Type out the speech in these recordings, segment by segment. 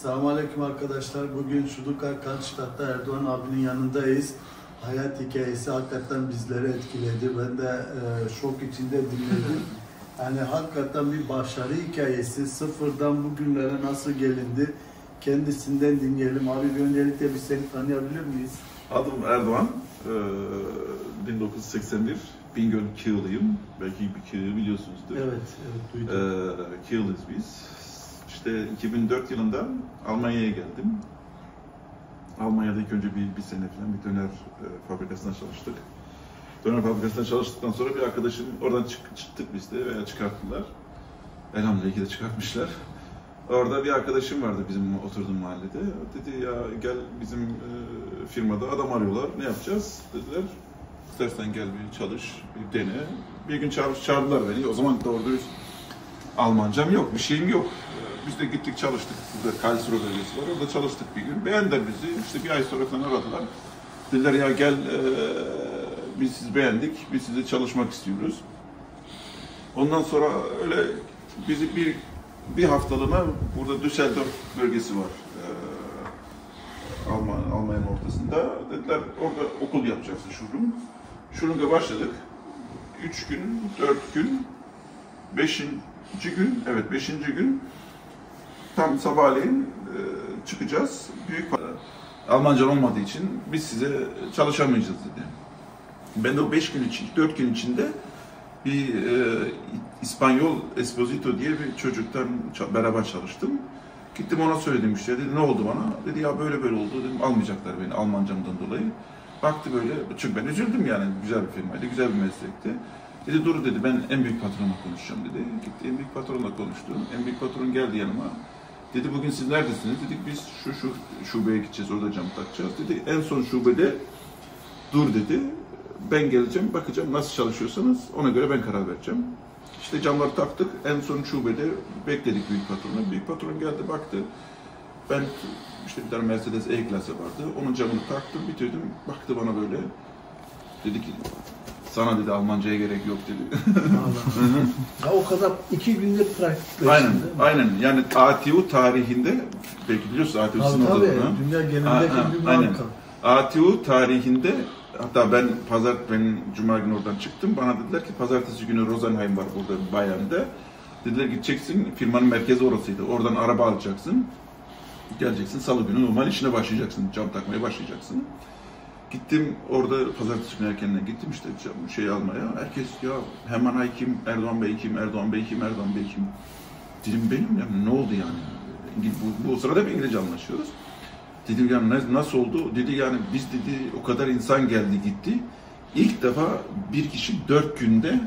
Selamünaleyküm arkadaşlar. Bugün Stuttgart'ta Erdoğan abinin yanındayız. Hayat hikayesi hakikaten bizleri etkiledi. Ben de şok içinde dinledim. Yani hakikaten bir başarı hikayesi. Sıfırdan bugünlere nasıl gelindi? Kendisinden dinleyelim. Abi öncelikle biz seni tanıyabilir miyiz? Adım Erdoğan. 1981 Bingöl Kiğlıyım. Belki bir Kiğlı biliyorsunuzdur. Evet, duydum. Kiğlıyız biz. İşte 2004 yılında Almanya'ya geldim. Almanya'da ilk önce bir sene falan bir döner fabrikasında çalıştık. Döner fabrikasında çalıştıktan sonra bir arkadaşım, oradan çıktık biz de veya çıkarttılar. Elhamdülillah de çıkartmışlar. Orada bir arkadaşım vardı bizim oturduğum mahallede. Dedi ya gel bizim firmada adam arıyorlar, ne yapacağız dediler. İstersen gel bir çalış, bir dene. Bir gün çağırdılar beni. O zaman doğru dürüst Almancam yok, bir şeyim yok. Biz de gittik çalıştık. Burada Karlsruhe bölgesi var. Orada çalıştık bir gün. Beğendiler bizi. İşte bir ay sonra falan aradılar. Dediler ya gel biz sizi beğendik. Biz size çalışmak istiyoruz. Ondan sonra öyle bizi bir haftalığına burada Düsseldorf bölgesi var. Almanya'nın ortasında. Dediler orada okul yapacaksın Schulung. Schulung'a başladık. 3 gün, 4 gün, 5. gün, evet 5. gün tam sabahleyin çıkacağız. Büyük Almanca olmadığı için biz size çalışamayacağız dedi. Ben de o 5 gün için, 4 gün içinde bir İspanyol Esposito diye bir çocuktan beraber çalıştım. Gittim ona söyledim işte, dedi ne oldu bana? Dedi ya böyle böyle oldu, dedim almayacaklar beni Almancamdan dolayı. Baktı böyle, çünkü ben üzüldüm yani, güzel bir firmaydı, güzel bir meslekti. Dedi dur dedi, ben en büyük patronla konuşacağım dedi. Gitti en büyük patronla konuştum. En büyük patron geldi yanıma. Dedi bugün siz neredesiniz? Dedik biz şu şubeye gideceğiz, orada cam takacağız. Dedi en son şubede dur dedi. Ben geleceğim, bakacağım nasıl çalışıyorsanız ona göre ben karar vereceğim. İşte camları taktık. En son şubede bekledik büyük patronu. Büyük patron geldi baktı. Ben işte bir tane Mercedes E-klası vardı. Onun camını taktım, bitirdim. Baktı bana böyle. Dedi ki sana dedi Almanca'ya gerek yok dedi. Ya o kadar 2 günde pratikleşti. Aynen. Yani ATU tarihinde, belki biliyorsunuz ATU sınavda. Tabii, dünya genelindeki bir marka. ATU tarihinde, hatta ben Cuma günü oradan çıktım. Bana dediler ki pazartesi günü Rosenheim var burada Bayern'de. Dediler gideceksin, firmanın merkezi orasıydı. Oradan araba alacaksın. Geleceksin, salı günü normal işine başlayacaksın. Cam takmaya başlayacaksın. Gittim orada pazartesi günü erkenden gittim işte şey almaya. Herkes ya Heman Ay kim, Erdoğan Bey kim, Erdoğan Bey kim, Erdoğan Bey kim? Dedim benim ya ne oldu yani? Bu sırada bir İngilizce anlaşıyoruz. Dedim yani nasıl oldu? Dedi yani biz dedi o kadar insan geldi gitti. İlk defa bir kişi 4 günde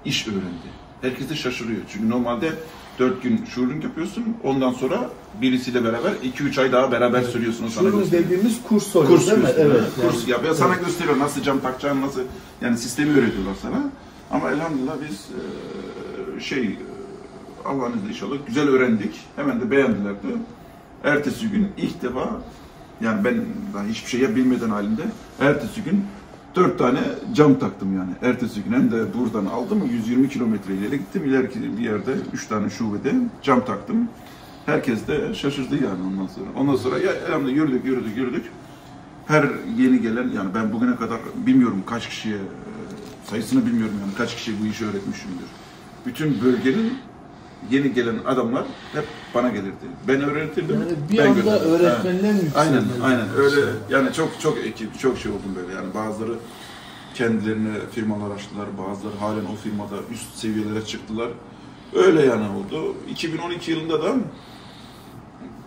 iş öğrendi. Herkes de şaşırıyor. Çünkü normalde 4 gün Schulung yapıyorsun. Ondan sonra birisiyle beraber 2-3 ay daha beraber sürüyorsunuz. Schulung dediğimiz kurs oluyor değil mi? Evet. Kurs yapıyor. Sana gösteriyor nasıl cam takacağını, nasıl yani sistemi öğretiyorlar sana. Ama elhamdülillah biz Allah'ın izniyle inşallah güzel öğrendik. Hemen de beğendiler de. Ertesi gün ilk defa yani ben daha hiçbir şey bilmeden halinde ertesi gün 4 tane cam taktım yani. Ertesi gün hem de buradan aldım 120 kilometre ileri gittim. İleriki bir yerde 3 tane şubede cam taktım. Herkes de şaşırdı yani ondan sonra. Ondan sonra yürüdük. Her yeni gelen yani ben bugüne kadar bilmiyorum kaç kişiye sayısını bilmiyorum yani kaç kişiye bu işi öğretmişimdir. Bütün bölgenin yeni gelen adamlar hep bana gelirdi. Ben öğretirdim. Yani bir anda öğretmenler mi? Aynen öyle yani çok şey oldum böyle yani bazıları kendilerine firmalar açtılar, bazıları halen o firmada üst seviyelere çıktılar. Öyle yani oldu. 2012 yılında da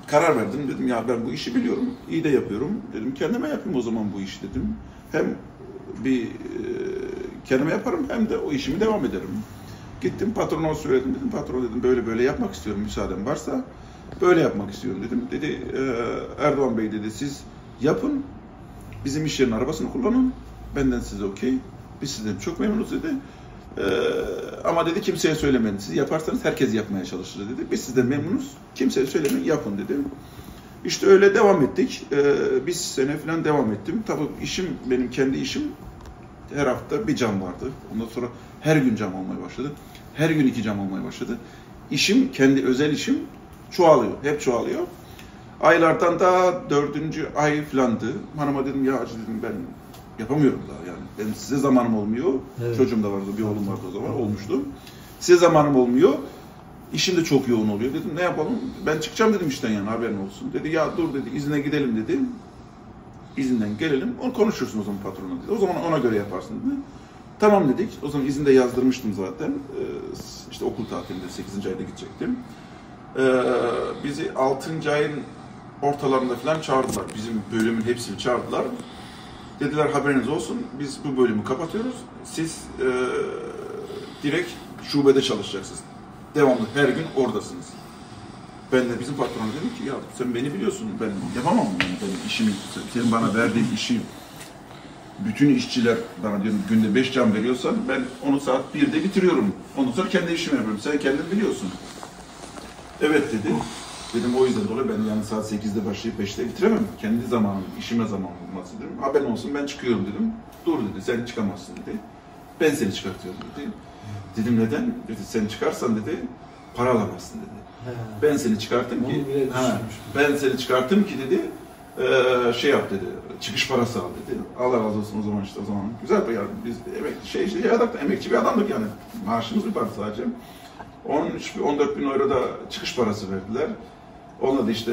karar verdim. Dedim ya ben bu işi biliyorum, iyi de yapıyorum. Dedim kendime yapayım o zaman bu işi dedim. Hem kendime yaparım hem de o işimi devam ederim. Gittim patrona söyledim, dedim patron dedim böyle yapmak istiyorum müsaaden varsa böyle yapmak istiyorum dedim. Dedi Erdoğan Bey dedi siz yapın, bizim iş yerinin arabasını kullanın, benden size okey, biz sizden çok memnunuz dedi. Ama dedi kimseye söylemeyin, siz yaparsanız herkes yapmaya çalışır dedi. Biz sizden memnunuz, kimseye söylemeyin yapın dedi. İşte öyle devam ettik, bir sene falan devam ettim. Tabii benim kendi işim. Her hafta bir cam vardı. Ondan sonra her gün cam olmaya başladı. Her gün 2 cam olmaya başladı. İşim, kendi özel işim çoğalıyor. Hep çoğalıyor. Aylardan da 4. ay filandı. Hanıma dedim ya dedim ben yapamıyorum daha yani. Benim size zamanım olmuyor. Evet. Çocuğum da vardı, bir oğlum vardı o zaman, olmuştu. Size zamanım olmuyor. İşim de çok yoğun oluyor. Dedim ne yapalım? Ben çıkacağım dedim işten yani haberin olsun. Dedi ya dur dedi izine gidelim dedi. İzinden gelelim. Onu konuşursun o zaman patronla dedi. O zaman ona göre yaparsın dedi. Tamam dedik. O zaman izinde yazdırmıştım zaten. İşte okul tatilinde 8. ayda gidecektim. Bizi 6. ayın ortalarında falan çağırdılar. Bizim bölümün hepsini çağırdılar. Dediler haberiniz olsun. Biz bu bölümü kapatıyoruz. Siz direkt şubede çalışacaksınız. Devamlı her gün oradasınız. Ben de bizim patrona dedim ki ya sen beni biliyorsun ben yapamam yani benim işimi, senin bana verdiğin işi bütün işçiler bana diyorum günde 5 cam veriyorsan ben onu saat 1'de bitiriyorum. Ondan sonra kendi işimi yapıyorum. Sen kendin biliyorsun. Evet dedi. Dedim o yüzden dolayı ben yani saat 8'de başlayıp 5'te bitiremem. Kendi zamanım, işime zaman bulması dedim. Haberin olsun ben çıkıyorum dedim. Dur dedi sen çıkamazsın dedi. Ben seni çıkartıyorum dedi. Dedim neden? Dedi sen çıkarsan dedi para alamazsın dedi. Ben seni çıkarttım ki ben seni çıkarttım ki dedi şey yap dedi. Çıkış parası al dedi. Allah razı olsun o zaman işte o zaman. Güzel bir yardım. Biz emekçi bir adamdık yani. Maaşımız bir var sadece. 14 bin euro da çıkış parası verdiler. Onunla da işte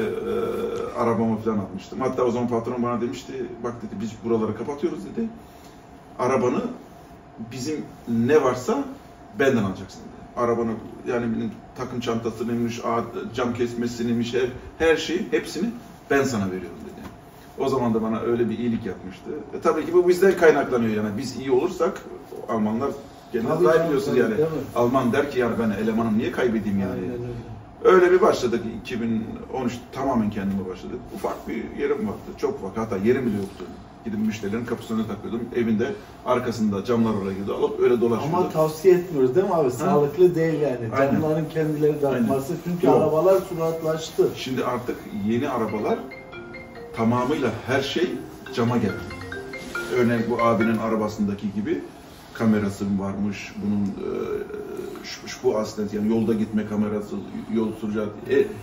arabamı falan atmıştım. Hatta o zaman patron bana demişti, bak dedi biz buraları kapatıyoruz dedi. Arabanı bizim ne varsa benden alacaksın dedi. Arabanı yani takım çantasıymış, cam kesmesiniymiş, her şeyi hepsini ben sana veriyorum dedi. O zaman da bana öyle bir iyilik yapmıştı. Tabii ki bu bizden kaynaklanıyor yani. Biz iyi olursak Almanlar genelde daha biliyorsunuz yani. Alman der ki yani ben elemanım niye kaybedeyim yani. Öyle bir başladık 2013 tamamen kendime başladık. Ufak bir yerim vardı. Çok ufak. Hatta yerim bile yoktu. Gidip müşterilerin kapısına takıyordum. Evinde arkasında camlar oraya gidiyordu. Alıp öyle dolaşıyordum. Ama tavsiye etmiyoruz değil mi abi? Sağlıklı değil yani. Aynen. Camların kendileri takması. Çünkü Yok. arabalar suratlaştı. Şimdi artık yeni arabalar tamamıyla her şey cama geldi. Örneğin bu abinin arabasındaki gibi kamerası varmış, bunun bu aslında yani yolda gitme kamerası, yol sürücü,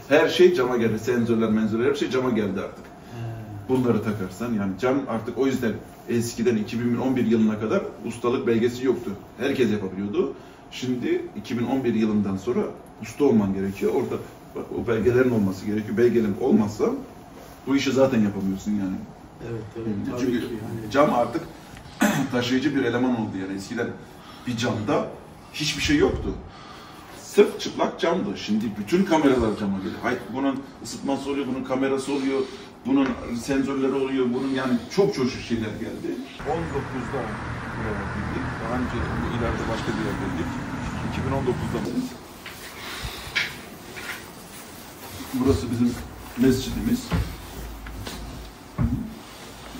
her şey cama geldi. Sensörler, her şey cama geldi artık. Bunları takarsan yani cam artık o yüzden eskiden 2011 yılına kadar ustalık belgesi yoktu. Herkes yapabiliyordu. Şimdi 2011 yılından sonra usta olman gerekiyor. Orada bak, o belgelerin olması gerekiyor. Belgelerin olmazsa bu işi zaten yapamıyorsun yani. Evet, Çünkü cam artık taşıyıcı bir eleman oldu yani. Eskiden bir camda hiçbir şey yoktu. Sırf çıplak camdı. Şimdi bütün kameralar cama geliyor. Hayır, bunun ısıtması oluyor, bunun kamerası oluyor, bunun sensörleri oluyor, bunun yani çok şeyler geldi. 19'da buraya girdik. Daha önce ileride başka bir yerdeydik. 2019'da. Burası bizim mescidimiz.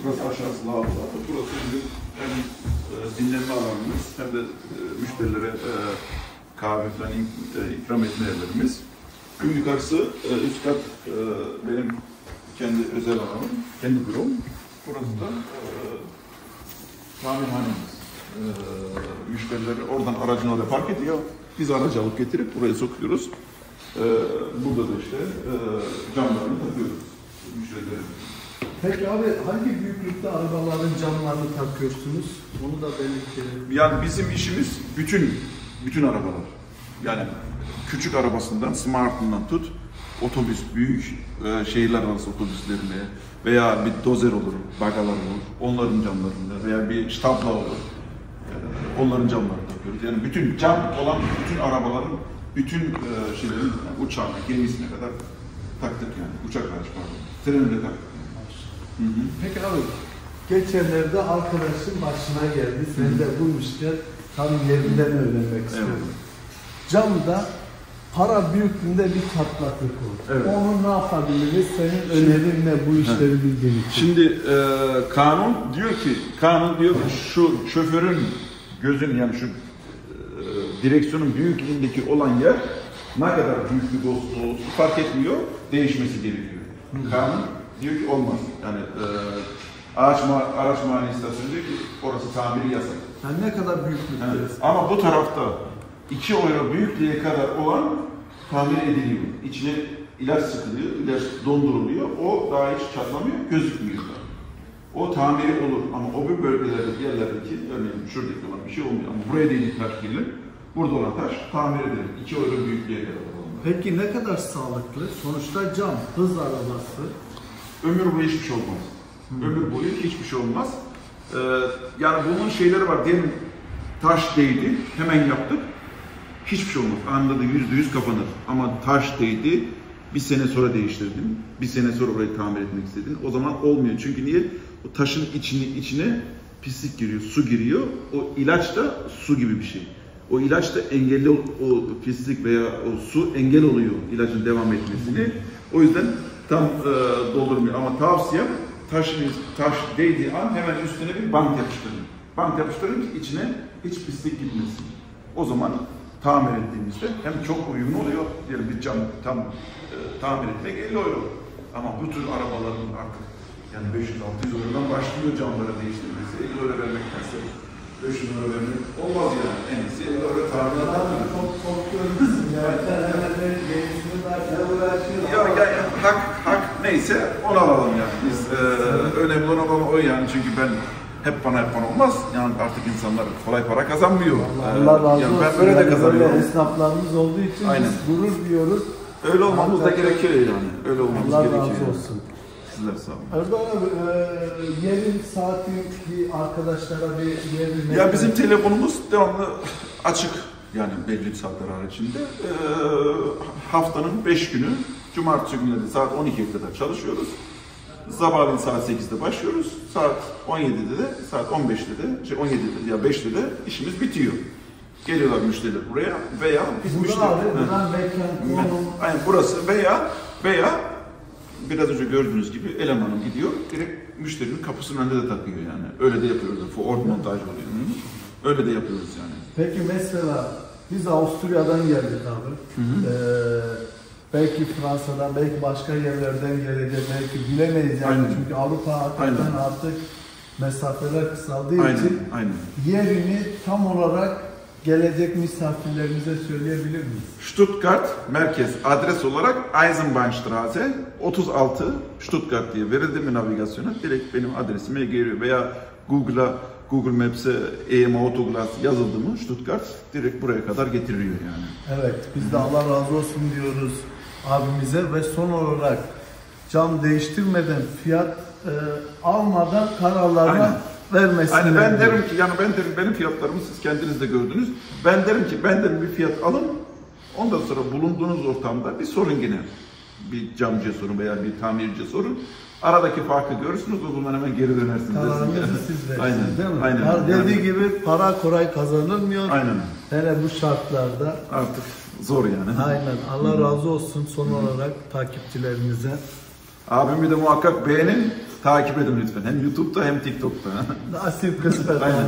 Burası aşağısı lavabo. Burası bizim hem dinlenme alanımız hem de müşterilere kahve falan ikram etme yerlerimiz. Yukarısı üst kat benim kendi özel alanım, kendi bürom. Burası da tamirhanemiz. Müşterileri oradan aracını oraya park ediyor. Biz aracı alıp getirip buraya sokuyoruz. Burada da işte camlarını takıyoruz müşterilere. Peki abi hangi büyüklükte arabaların camlarını takıyorsunuz? Onu da belirtelim. Yani bizim işimiz bütün arabalar. Yani küçük arabasından, Smart'ından tut, otobüs, büyük şehirler arası otobüslerine veya bir dozer olur, bagalar olur, onların camlarında veya bir ştabla olur, onların camlarını takıyoruz. Yani bütün cam olan bütün arabaların, bütün şeylerin, yani uçağına, gemisine kadar taktık yani. Uçak hariç pardon. Treni de taktık. Hı hı. Peki abi, geçenlerde arkadaşın başına geldi. Sen de bulmuşken tam yerinden öğrenmek istiyorum. Evet. Camda para büyüklüğünde bir çatlaklık olur. Evet. Onu ne yapabiliriz? Senin önerin ne bu işleri bildiğin için? Şimdi kanun diyor ki şu şoförün gözün yani şu direksiyonun büyüklüğündeki olan yer ne kadar büyüklük olsun fark etmiyor, değişmesi gerekiyor. Kanun diyor ki olmaz. Yani araç muayene istasyonu diyor ki orası tamiri yasak. Yani ne kadar büyüklük? Evet. Ama bu tarafta 2 euro büyüklüğe kadar olan tamir ediliyor. İçine ilaç sıkılıyor, ilaç donduruluyor. O daha hiç çatlamıyor, gözükmüyor da. O tamiri olur ama o bir bölgelerde, yerlerdeki, örneğin şuradaki olan bir şey olmuyor. Ama buraya değil taş gelir, burada olan taş tamir edilir. 2 euro büyüklüğe kadar olan. Peki ne kadar sağlıklı? Sonuçta cam, hız arabası. Ömür boyu hiçbir şey olmaz. Ömür boyu hiçbir şey olmaz. Yani bunun şeyleri var. Diyelim taş değdi, hemen yaptık. Hiçbir şey olmaz. Anında da %100 kapanır. Ama taş değdi, bir sene sonra değiştirdin. Bir sene sonra orayı tamir etmek istedin. O zaman olmuyor. Çünkü niye? O taşın içine pislik giriyor, su giriyor. O ilaç da su gibi bir şey. O ilaç da engelli, o pislik veya o su engel oluyor ilacın devam etmesini. O yüzden tam doldurmuyor. Ama tavsiyem taş değdiği an hemen üstüne bir bant yapıştırın. Bant yapıştırın ki içine hiç pislik gitmesin. O zaman tamir ettiğimizde hem çok uyumlu oluyor, diyelim bir cam tam tamir etmek 50 euro. Ama bu tür arabaların artık yani 500-600 eurodan başlıyor camları değiştirmesi. 50 euro vermektense 500 euro vermek olmaz yani. En iyisi 50 euro tamir etmek. Çok korkuyoruz. Ya hak neyse onu alalım yani. Biz önemli olan o yani, çünkü ben hep bana olmaz. Yani artık insanlar kolay para kazanmıyor. Allah razı olsun. Yani ben böyle de kazanıyorum. Böyle esnaflarımız olduğu için aynen, biz gurur diyoruz. Öyle olmamız da gerekiyor yani. Öyle olmamız Allah gerekiyor. razı Yani. olsun. Sizler sağ olun. Erdoğan abi, yerin, saatin bir arkadaşlara bir yerin... Ya bizim telefonumuz devamlı açık. Yani belli saatler haricinde. Haftanın 5 günü, cumartesi günleri saat 12'ye kadar çalışıyoruz. Sabahleyin saat 8'de başlıyoruz. Saat 17'de de, saat 17'de ya 5'te de işimiz bitiyor. Geliyorlar müşteriler buraya veya biz buradan mekan, konum... Aynen burası veya biraz önce gördüğünüz gibi elemanım gidiyor, direkt müşterinin kapısının önünde de takıyor yani. Öyle de yapıyoruz. Ford montaj oluyor. Öyle de yapıyoruz yani. Peki mesela biz Avusturya'dan geldik abi. Belki Fransa'dan, belki başka yerlerden gelecek, belki bilemeyiz yani. Aynen. Çünkü Avrupa hakikaten artık mesafeler kısaldığı için yerini tam olarak gelecek misafirlerimize söyleyebilir miyiz? Stuttgart merkez adres olarak Eisenbahnstraße 36 Stuttgart diye verildi mi navigasyona direkt benim adresime geliyor veya Google Maps'e EM Autoglas yazıldı mı Stuttgart direkt buraya kadar getiriyor yani. Evet, biz de Allah razı olsun diyoruz abimize ve son olarak cam değiştirmeden fiyat almadan kararlarına vermesini. Aynen, ben derim ki benim fiyatlarımı siz kendiniz de gördünüz. Ben derim bir fiyat alın. Ondan sonra bulunduğunuz ortamda bir sorun yine. Bir camcıya sorun veya bir tamirciye sorun. Aradaki farkı görürsünüz, o zaman hemen geri dönersiniz. Kararınızı siz verirsiniz aynen, değil mi? Aynen. Dediği gibi para kolay kazanılmıyor. Aynen. Hele bu şartlarda. Artık zor yani. Aynen. Allah razı olsun son olarak takipçilerimize. Abimi de muhakkak beğenin, takip edin lütfen. Hem YouTube'da hem TikTok'ta. Nasip kısmet. Aynen.